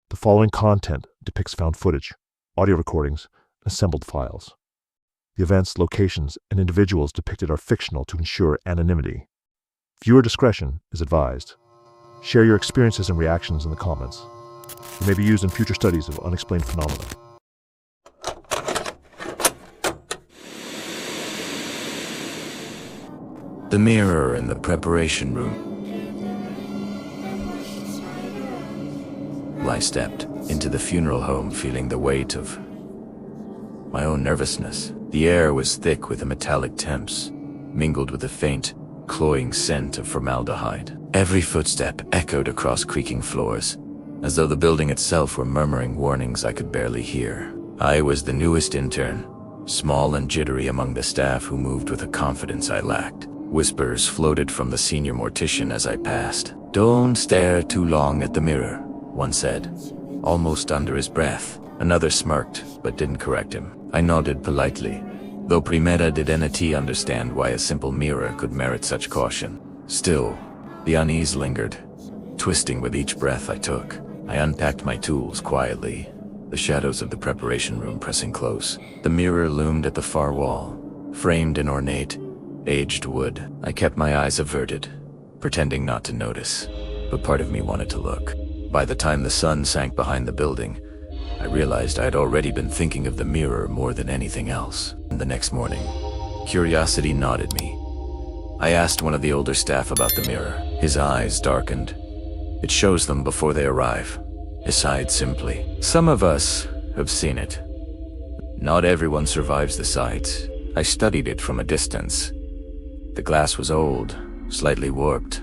The following content depicts found footage, audio recordings, and assembled files. The events, locations, and individuals depicted are fictional to ensure anonymity. Viewer discretion is advised. Share your experiences and reactions in the comments. They may be used in future studies of unexplained phenomena. The mirror in the preparation room. I stepped into the funeral home feeling the weight of my own nervousness. The air was thick with a metallic temps, mingled with a faint, cloying scent of formaldehyde. Every footstep echoed across creaking floors, as though the building itself were murmuring warnings I could barely hear. I was the newest intern, small and jittery among the staff who moved with a confidence I lacked. Whispers floated from the senior mortician as I passed. "Don't stare too long at the mirror," one said, almost under his breath. Another smirked, but didn't correct him. I nodded politely, though primera did NT understand why a simple mirror could merit such caution. Still, the unease lingered, twisting with each breath I took. I unpacked my tools quietly, the shadows of the preparation room pressing close. The mirror loomed at the far wall, framed in ornate, aged wood. I kept my eyes averted, pretending not to notice, but part of me wanted to look. By the time the sun sank behind the building, I realized I had already been thinking of the mirror more than anything else. The next morning, curiosity gnawed me. I asked one of the older staff about the mirror. His eyes darkened. "It shows them before they arrive," he sighed simply. "Some of us have seen it. Not everyone survives the sight." I studied it from a distance. The glass was old, slightly warped,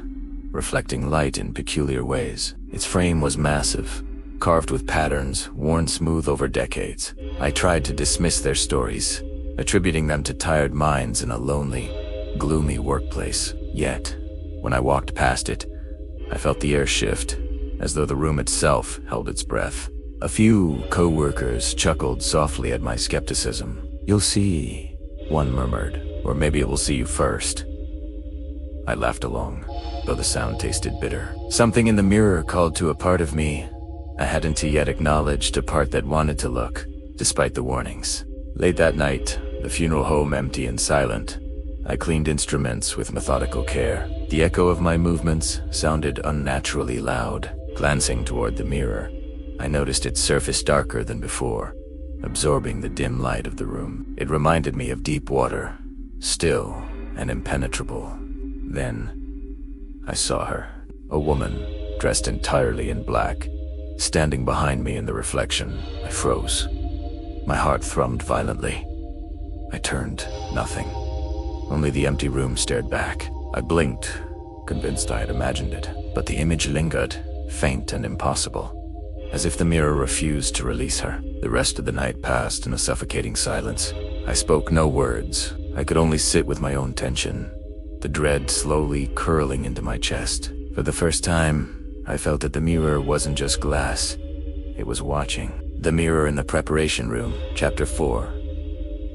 reflecting light in peculiar ways. Its frame was massive, carved with patterns worn smooth over decades. I tried to dismiss their stories, attributing them to tired minds in a lonely, gloomy workplace. Yet, when I walked past it, I felt the air shift, as though the room itself held its breath. A few co-workers chuckled softly at my skepticism. "You'll see," one murmured, "or maybe it will see you first." I laughed along, though the sound tasted bitter. Something in the mirror called to a part of me I hadn't yet acknowledged, a part that wanted to look, despite the warnings. Late that night, the funeral home empty and silent, I cleaned instruments with methodical care. The echo of my movements sounded unnaturally loud. Glancing toward the mirror, I noticed its surface darker than before, absorbing the dim light of the room. It reminded me of deep water, still and impenetrable. Then, I saw her, a woman dressed entirely in black, standing behind me in the reflection. I froze. My heart thrummed violently. I turned, nothing. Only the empty room stared back. I blinked, convinced I had imagined it, but the image lingered, faint and impossible, as if the mirror refused to release her. The rest of the night passed in a suffocating silence. I spoke no words. I could only sit with my own tension, the dread slowly curling into my chest. For the first time, I felt that the mirror wasn't just glass, it was watching. The mirror in the preparation room, Chapter 4.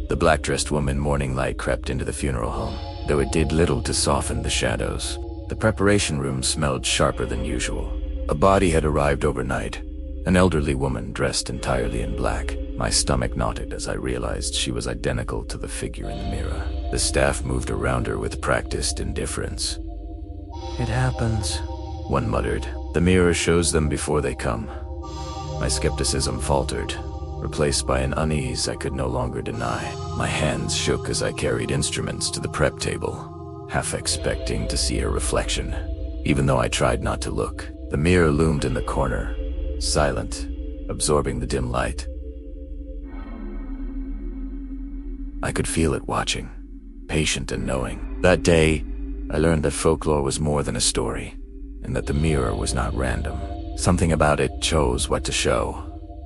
The black-dressed woman morning light crept into the funeral home, though it did little to soften the shadows. The preparation room smelled sharper than usual. A body had arrived overnight, an elderly woman dressed entirely in black. My stomach knotted as I realized she was identical to the figure in the mirror. The staff moved around her with practiced indifference. "It happens," one muttered. "The mirror shows them before they come." My skepticism faltered, replaced by an unease I could no longer deny. My hands shook as I carried instruments to the prep table, half expecting to see a reflection, even though I tried not to look. The mirror loomed in the corner, silent, absorbing the dim light. I could feel it watching, patient and knowing. That day, I learned that folklore was more than a story, and that the mirror was not random. Something about it chose what to show,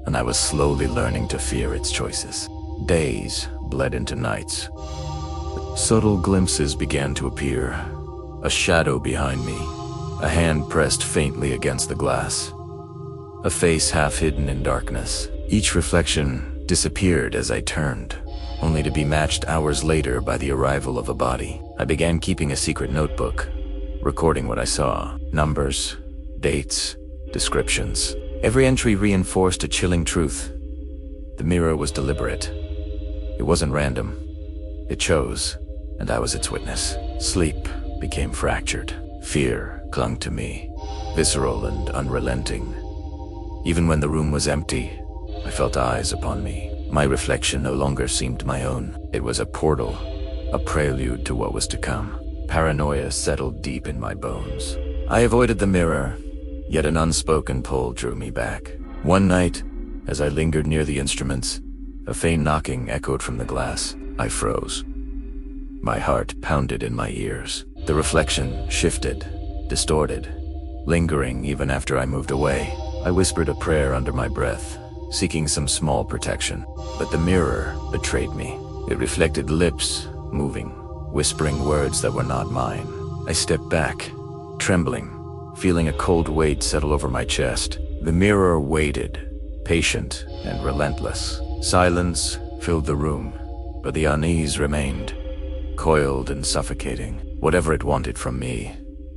and I was slowly learning to fear its choices. Days bled into nights. Subtle glimpses began to appear. A shadow behind me, a hand pressed faintly against the glass, a face half hidden in darkness. Each reflection disappeared as I turned, only to be matched hours later by the arrival of a body. I began keeping a secret notebook, recording what I saw. Numbers, dates, descriptions. Every entry reinforced a chilling truth. The mirror was deliberate. It wasn't random. It chose, and I was its witness. Sleep became fractured. Fear clung to me, visceral and unrelenting. Even when the room was empty, I felt eyes upon me. My reflection no longer seemed my own. It was a portal, a prelude to what was to come. Paranoia settled deep in my bones. I avoided the mirror, yet an unspoken pull drew me back. One night, as I lingered near the instruments, a faint knocking echoed from the glass. I froze. My heart pounded in my ears. The reflection shifted, distorted, lingering even after I moved away. I whispered a prayer under my breath, seeking some small protection. But the mirror betrayed me. It reflected lips moving, whispering words that were not mine. I stepped back, trembling, feeling a cold weight settle over my chest. The mirror waited, patient and relentless. Silence filled the room, but the unease remained, coiled and suffocating. Whatever it wanted from me,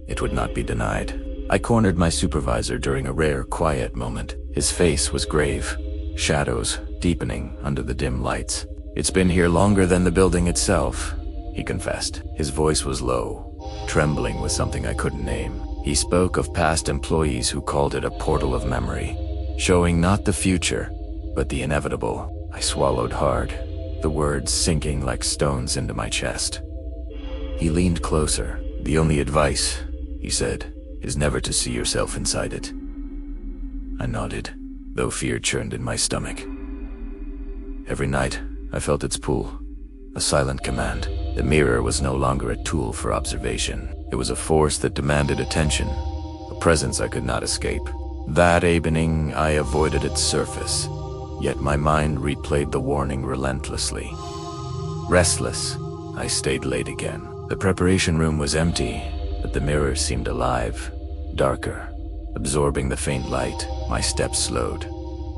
it would not be denied. I cornered my supervisor during a rare, quiet moment. His face was grave, shadows deepening under the dim lights. "It's been here longer than the building itself," he confessed. His voice was low, trembling with something I couldn't name. He spoke of past employees who called it a portal of memory, showing not the future, but the inevitable. I swallowed hard, the words sinking like stones into my chest. He leaned closer. "The only advice," he said, "is never to see yourself inside it." I nodded, though fear churned in my stomach. Every night, I felt its pull, a silent command. The mirror was no longer a tool for observation. It was a force that demanded attention, a presence I could not escape. That evening, I avoided its surface, yet my mind replayed the warning relentlessly. Restless, I stayed late again. The preparation room was empty, but the mirror seemed alive, darker, absorbing the faint light. My steps slowed,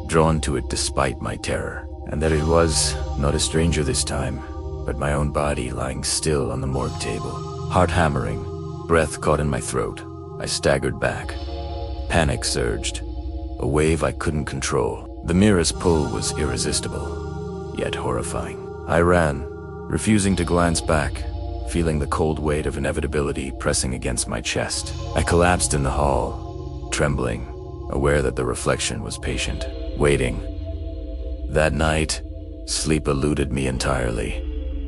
drawn to it despite my terror. And that it was not a stranger this time, but my own body lying still on the morgue table. Heart hammering, breath caught in my throat. I staggered back. Panic surged, a wave I couldn't control. The mirror's pull was irresistible, yet horrifying. I ran, refusing to glance back, feeling the cold weight of inevitability pressing against my chest. I collapsed in the hall, trembling, aware that the reflection was patient, waiting. That night, sleep eluded me entirely,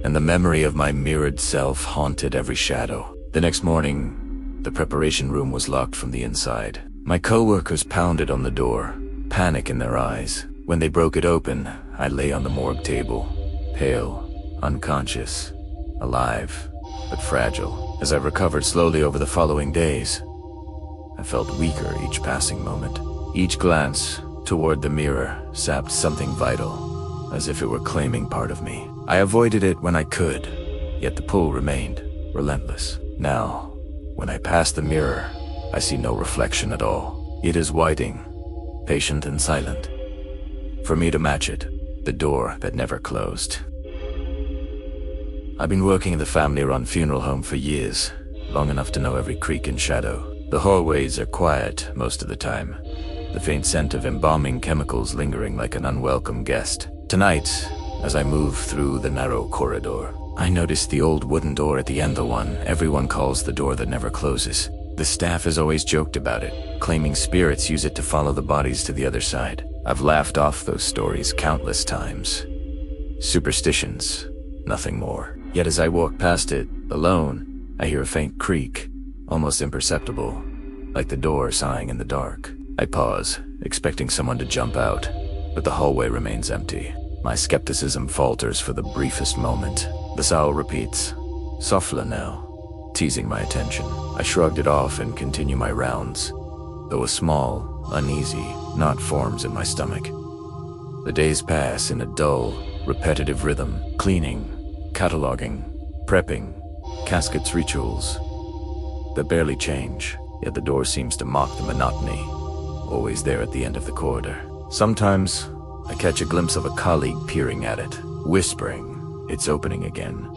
and the memory of my mirrored self haunted every shadow. The next morning, the preparation room was locked from the inside. My coworkers pounded on the door, panic in their eyes. When they broke it open, I lay on the morgue table, pale, unconscious, alive, but fragile. As I recovered slowly over the following days, I felt weaker each passing moment. Each glance toward the mirror sapped something vital, as if it were claiming part of me. I avoided it when I could, yet the pull remained, relentless. Now, when I pass the mirror, I see no reflection at all. It is waiting, patient and silent, for me to match it, the door that never closed. I've been working in the family-run funeral home for years, long enough to know every creak and shadow. The hallways are quiet most of the time, the faint scent of embalming chemicals lingering like an unwelcome guest. Tonight, as I move through the narrow corridor, I notice the old wooden door at the end, the one everyone calls the door that never closes. The staff has always joked about it, claiming spirits use it to follow the bodies to the other side. I've laughed off those stories countless times. Superstitions, nothing more. Yet as I walk past it, alone, I hear a faint creak, almost imperceptible, like the door sighing in the dark. I pause, expecting someone to jump out, but the hallway remains empty. My skepticism falters for the briefest moment. The sound repeats, softly now, teasing my attention. I shrugged it off and continue my rounds, though a small, uneasy knot forms in my stomach. The days pass in a dull, repetitive rhythm, cleaning, cataloging, prepping, caskets rituals that barely change, yet the door seems to mock the monotony, always there at the end of the corridor. Sometimes, I catch a glimpse of a colleague peering at it, whispering, "It's opening again."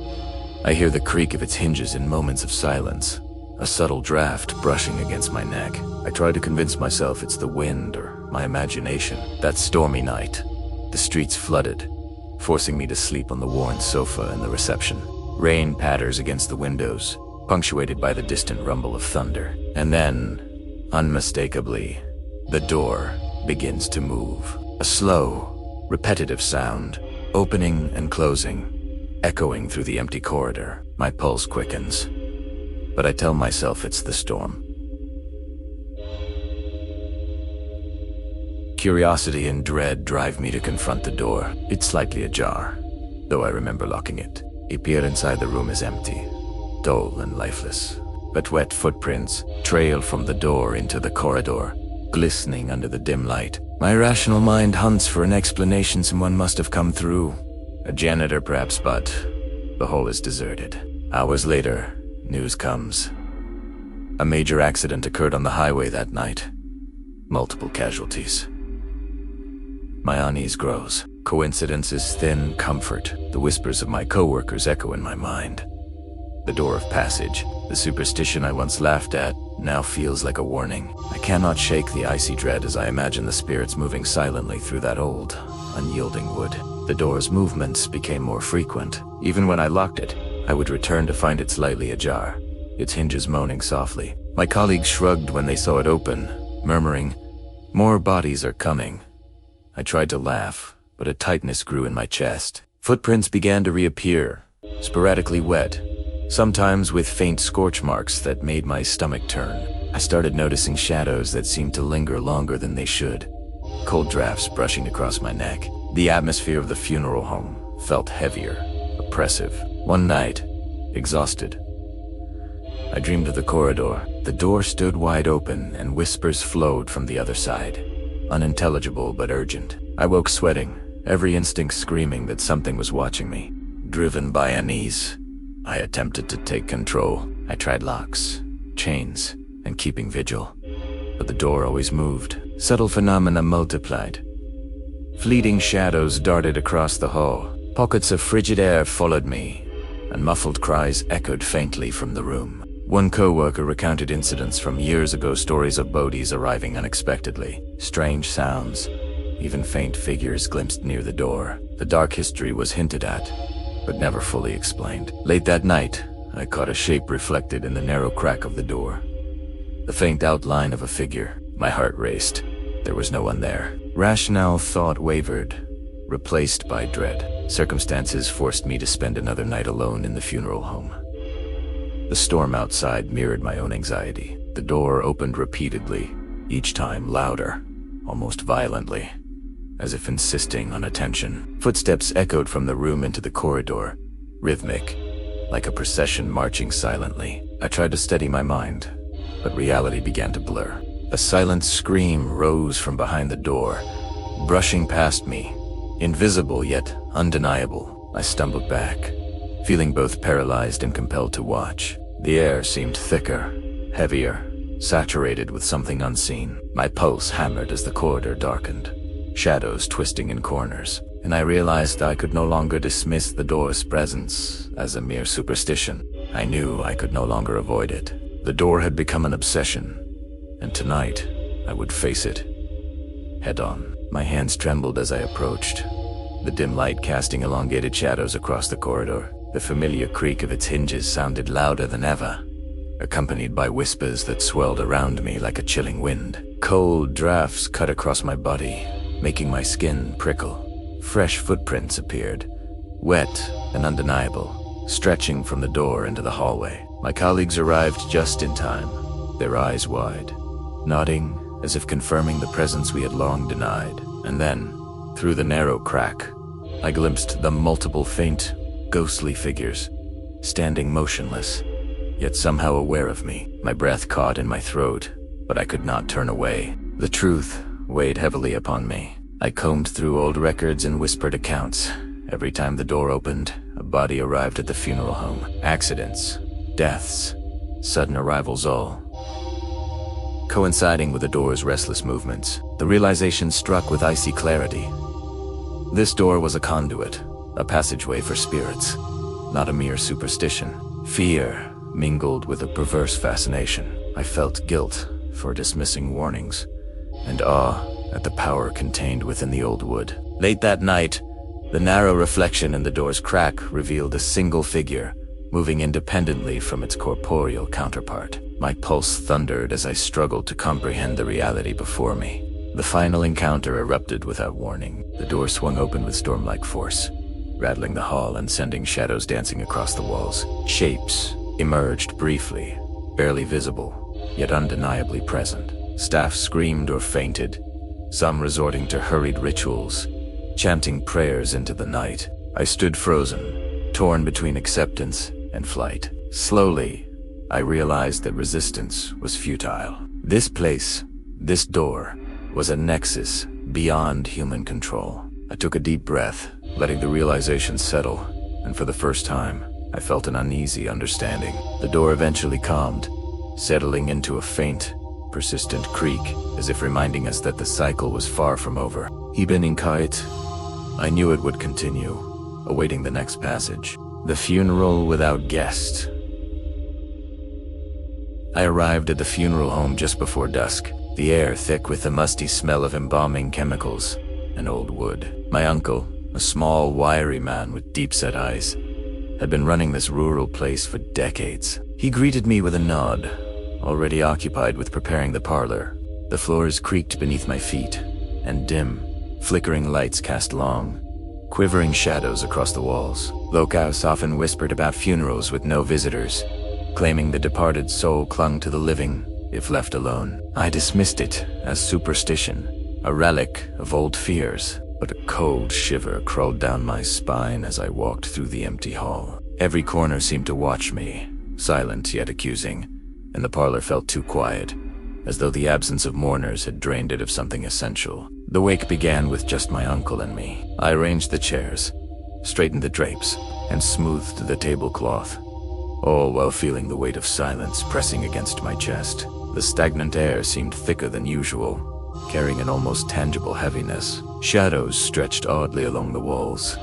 I hear the creak of its hinges in moments of silence, a subtle draft brushing against my neck. I try to convince myself it's the wind or my imagination. That stormy night, the streets flooded, forcing me to sleep on the worn sofa in the reception. Rain patters against the windows, punctuated by the distant rumble of thunder. And then, unmistakably, the door begins to move. A slow, repetitive sound, opening and closing, echoing through the empty corridor. My pulse quickens, but I tell myself it's the storm. Curiosity and dread drive me to confront the door. It's slightly ajar, though I remember locking it. I peer inside. The room is empty, dull and lifeless. But wet footprints trail from the door into the corridor, glistening under the dim light. My rational mind hunts for an explanation. Someone must have come through. A janitor perhaps, but the hall is deserted. Hours later, news comes. A major accident occurred on the highway that night. Multiple casualties. My unease grows. Coincidence is thin comfort. The whispers of my coworkers echo in my mind. The door of passage, the superstition I once laughed at, now feels like a warning. I cannot shake the icy dread as I imagine the spirits moving silently through that old, unyielding wood. The door's movements became more frequent. Even when I locked it, I would return to find it slightly ajar, its hinges moaning softly. My colleagues shrugged when they saw it open, murmuring, "More bodies are coming." I tried to laugh, but a tightness grew in my chest. Footprints began to reappear, sporadically wet, sometimes with faint scorch marks that made my stomach turn. I started noticing shadows that seemed to linger longer than they should, cold drafts brushing across my neck. The atmosphere of the funeral home felt heavier, oppressive. One night, exhausted, I dreamed of the corridor. The door stood wide open and whispers flowed from the other side, unintelligible but urgent. I woke sweating, every instinct screaming that something was watching me. Driven by unease, I attempted to take control. I tried locks, chains, and keeping vigil, but the door always moved. Subtle phenomena multiplied. Fleeting shadows darted across the hall. Pockets of frigid air followed me, and muffled cries echoed faintly from the room. One coworker recounted incidents from years ago, stories of bodies arriving unexpectedly, strange sounds, even faint figures glimpsed near the door. The dark history was hinted at, but never fully explained. Late that night, I caught a shape reflected in the narrow crack of the door. The faint outline of a figure. My heart raced. There was no one there. Rational thought wavered, replaced by dread. Circumstances forced me to spend another night alone in the funeral home. The storm outside mirrored my own anxiety. The door opened repeatedly, each time louder, almost violently, as if insisting on attention. Footsteps echoed from the room into the corridor, rhythmic, like a procession marching silently. I tried to steady my mind, but reality began to blur. A silent scream rose from behind the door, brushing past me, invisible yet undeniable. I stumbled back, feeling both paralyzed and compelled to watch. The air seemed thicker, heavier, saturated with something unseen. My pulse hammered as the corridor darkened, shadows twisting in corners, and I realized I could no longer dismiss the door's presence as a mere superstition. I knew I could no longer avoid it. The door had become an obsession, and tonight I would face it, head on. My hands trembled as I approached, the dim light casting elongated shadows across the corridor. The familiar creak of its hinges sounded louder than ever, accompanied by whispers that swelled around me like a chilling wind. Cold drafts cut across my body, making my skin prickle. Fresh footprints appeared, wet and undeniable, stretching from the door into the hallway. My colleagues arrived just in time, their eyes wide, nodding as if confirming the presence we had long denied. And then, through the narrow crack, I glimpsed the multiple faint, ghostly figures, standing motionless, yet somehow aware of me. My breath caught in my throat, but I could not turn away. The truth weighed heavily upon me. I combed through old records and whispered accounts. Every time the door opened, a body arrived at the funeral home. Accidents, deaths, sudden arrivals, all coinciding with the door's restless movements. The realization struck with icy clarity. This door was a conduit, a passageway for spirits, not a mere superstition. Fear mingled with a perverse fascination. I felt guilt for dismissing warnings, and awe at the power contained within the old wood. Late that night, the narrow reflection in the door's crack revealed a single figure, moving independently from its corporeal counterpart. My pulse thundered as I struggled to comprehend the reality before me. The final encounter erupted without warning. The door swung open with storm-like force, rattling the hall and sending shadows dancing across the walls. Shapes emerged briefly, barely visible, yet undeniably present. Staff screamed or fainted, some resorting to hurried rituals, chanting prayers into the night. I stood frozen, torn between acceptance and flight. Slowly, I realized that resistance was futile. This place, this door, was a nexus beyond human control. I took a deep breath, letting the realization settle, and for the first time, I felt an uneasy understanding. The door eventually calmed, settling into a faint, persistent creak, as if reminding us that the cycle was far from over. Evening kite. I knew it would continue, awaiting the next passage. The funeral without guest. I arrived at the funeral home just before dusk, the air thick with the musty smell of embalming chemicals and old wood. My uncle, a small, wiry man with deep-set eyes, had been running this rural place for decades. He greeted me with a nod, already occupied with preparing the parlor. The floors creaked beneath my feet, and dim, flickering lights cast long, quivering shadows across the walls. Locals often whispered about funerals with no visitors, claiming the departed soul clung to the living if left alone. I dismissed it as superstition, a relic of old fears, but a cold shiver crawled down my spine as I walked through the empty hall. Every corner seemed to watch me, silent yet accusing, and the parlor felt too quiet, as though the absence of mourners had drained it of something essential. The wake began with just my uncle and me. I arranged the chairs, straightened the drapes, and smoothed the tablecloth, all while feeling the weight of silence pressing against my chest. The stagnant air seemed thicker than usual, carrying an almost tangible heaviness. Shadows stretched oddly along the walls,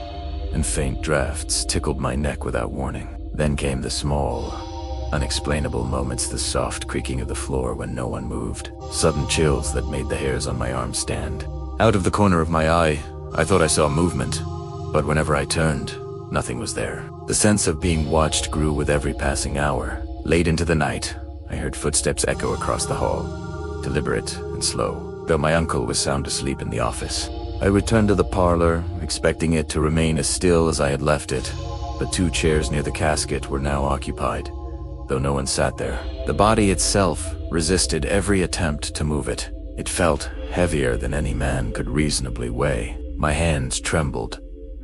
and faint drafts tickled my neck without warning. Then came the small, unexplainable moments, the soft creaking of the floor when no one moved, sudden chills that made the hairs on my arms stand. Out of the corner of my eye, I thought I saw movement, but whenever I turned, nothing was there. The sense of being watched grew with every passing hour. Late into the night, I heard footsteps echo across the hall, deliberate and slow, though my uncle was sound asleep in the office. I returned to the parlor, expecting it to remain as still as I had left it, but 2 chairs near the casket were now occupied, though no one sat there. The body itself resisted every attempt to move it. It felt heavier than any man could reasonably weigh. My hands trembled,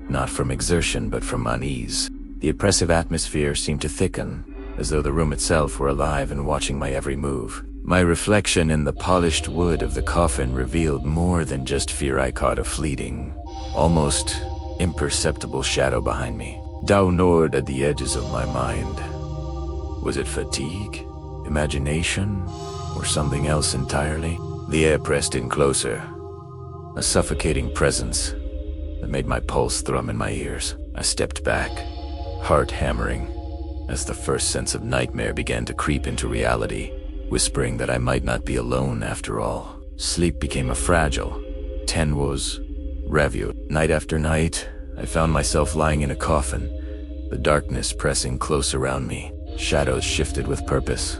not from exertion but from unease. The oppressive atmosphere seemed to thicken, as though the room itself were alive and watching my every move. My reflection in the polished wood of the coffin revealed more than just fear. I caught a fleeting, almost imperceptible shadow behind me, downward at the edges of my mind. Was it fatigue, imagination, or something else entirely? The air pressed in closer, a suffocating presence that made my pulse thrum in my ears. I stepped back, heart hammering, as the first sense of nightmare began to creep into reality, whispering that I might not be alone after all. Sleep became a fragile, tenuous reverie. Night after night, I found myself lying in a coffin, the darkness pressing close around me. Shadows shifted with purpose,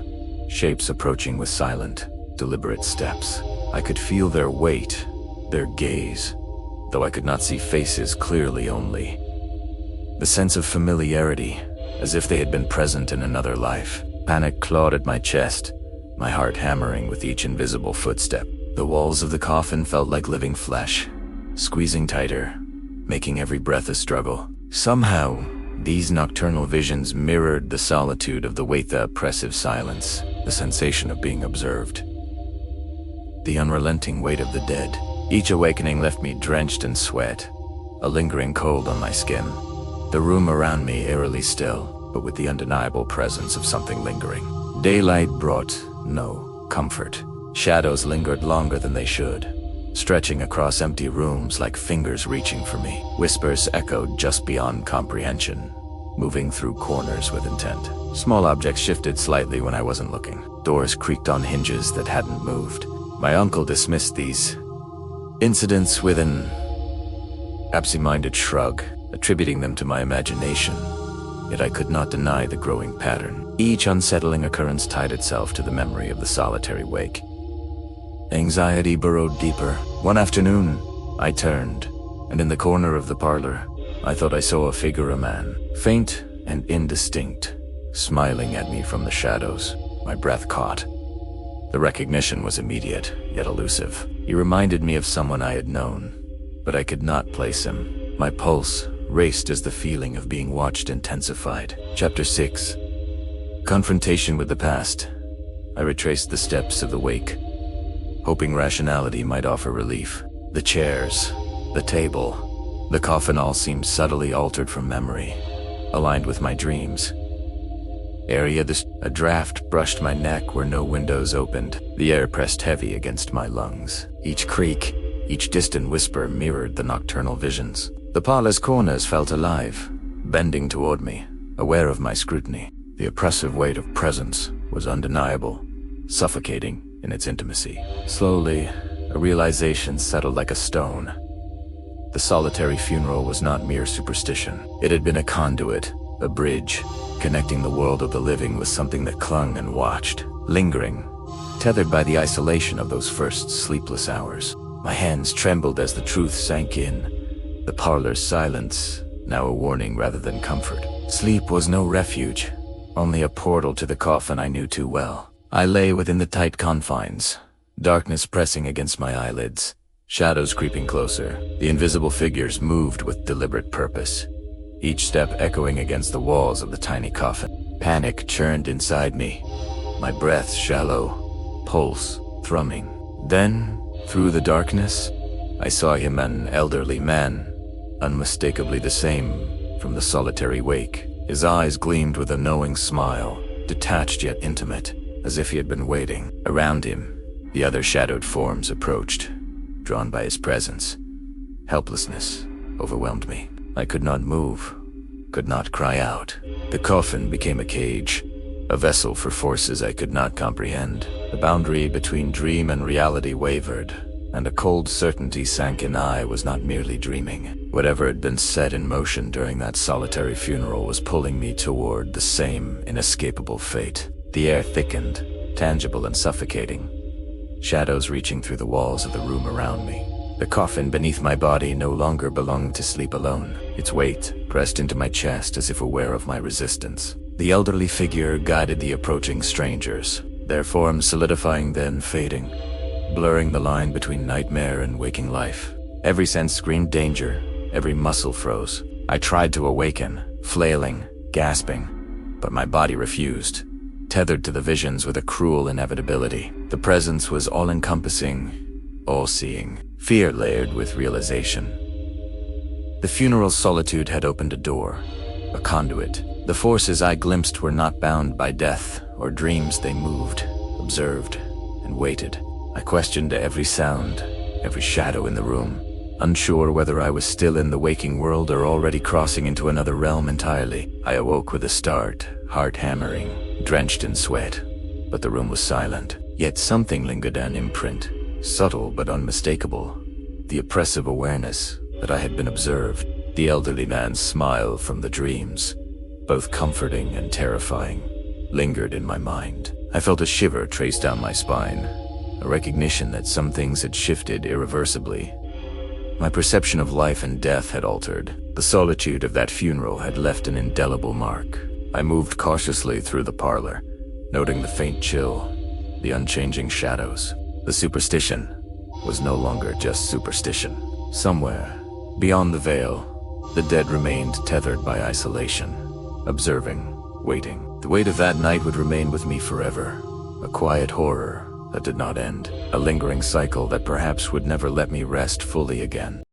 shapes approaching with silent, deliberate steps. I could feel their weight, their gaze, though I could not see faces clearly. Only the sense of familiarity, as if they had been present in another life. Panic clawed at my chest, my heart hammering with each invisible footstep. The walls of the coffin felt like living flesh, squeezing tighter, making every breath a struggle. Somehow, these nocturnal visions mirrored the solitude of the weight, the oppressive silence, the sensation of being observed, the unrelenting weight of the dead. Each awakening left me drenched in sweat, a lingering cold on my skin. The room around me eerily still, but with the undeniable presence of something lingering. Daylight brought no comfort. Shadows lingered longer than they should, stretching across empty rooms like fingers reaching for me. Whispers echoed just beyond comprehension, moving through corners with intent. Small objects shifted slightly when I wasn't looking. Doors creaked on hinges that hadn't moved. My uncle dismissed these Incidents with an absent-minded shrug, attributing them to my imagination. Yet I could not deny the growing pattern. Each unsettling occurrence tied itself to the memory of the solitary wake. Anxiety burrowed deeper. One afternoon, I turned, and in the corner of the parlor, I thought I saw a figure, a man, faint and indistinct, smiling at me from the shadows. My breath caught. The recognition was immediate, yet elusive. He reminded me of someone I had known, but I could not place him. My pulse raced as the feeling of being watched intensified. Chapter 6. Confrontation with the past. I retraced the steps of the wake, hoping rationality might offer relief. The chairs, the table, the coffin all seemed subtly altered from memory, aligned with my dreams. A draft brushed my neck where no windows opened. The air pressed heavy against my lungs. Each creak, each distant whisper mirrored the nocturnal visions. The parlor's corners felt alive, bending toward me, aware of my scrutiny. The oppressive weight of presence was undeniable, suffocating in its intimacy. Slowly, a realization settled like a stone. The solitary funeral was not mere superstition. It had been a conduit, a bridge, connecting the world of the living with something that clung and watched, lingering, tethered by the isolation of those first sleepless hours. My hands trembled as the truth sank in. The parlor's silence, now a warning rather than comfort. Sleep was no refuge, only a portal to the coffin I knew too well. I lay within the tight confines, darkness pressing against my eyelids, shadows creeping closer. The invisible figures moved with deliberate purpose, each step echoing against the walls of the tiny coffin. Panic churned inside me, my breath shallow, pulse thrumming. Then, through the darkness, I saw him, an elderly man, unmistakably the same from the solitary wake. His eyes gleamed with a knowing smile, detached yet intimate, as if he had been waiting. Around him, the other shadowed forms approached, drawn by his presence. Helplessness overwhelmed me. I could not move, could not cry out. The coffin became a cage, a vessel for forces I could not comprehend. The boundary between dream and reality wavered, and a cold certainty sank in. I was not merely dreaming. Whatever had been set in motion during that solitary funeral was pulling me toward the same inescapable fate. The air thickened, tangible and suffocating, shadows reaching through the walls of the room around me. The coffin beneath my body no longer belonged to sleep alone. Its weight pressed into my chest as if aware of my resistance. The elderly figure guided the approaching strangers, their forms solidifying then fading, blurring the line between nightmare and waking life. Every sense screamed danger, every muscle froze. I tried to awaken, flailing, gasping, but my body refused, tethered to the visions with a cruel inevitability. The presence was all-encompassing, all-seeing, fear layered with realization. The funeral's solitude had opened a door, a conduit. The forces I glimpsed were not bound by death or dreams. They moved, observed, and waited. I questioned every sound, every shadow in the room, unsure whether I was still in the waking world or already crossing into another realm entirely. I awoke with a start, heart hammering, drenched in sweat, but the room was silent. Yet something lingered, an imprint, subtle but unmistakable, the oppressive awareness that I had been observed. The elderly man's smile from the dreams, both comforting and terrifying, lingered in my mind. I felt a shiver trace down my spine, a recognition that some things had shifted irreversibly. My perception of life and death had altered. The solitude of that funeral had left an indelible mark. I moved cautiously through the parlor, noting the faint chill, the unchanging shadows. The superstition was no longer just superstition. Somewhere, beyond the veil, the dead remained tethered by isolation, observing, waiting. The weight of that night would remain with me forever, a quiet horror that did not end, a lingering cycle that perhaps would never let me rest fully again.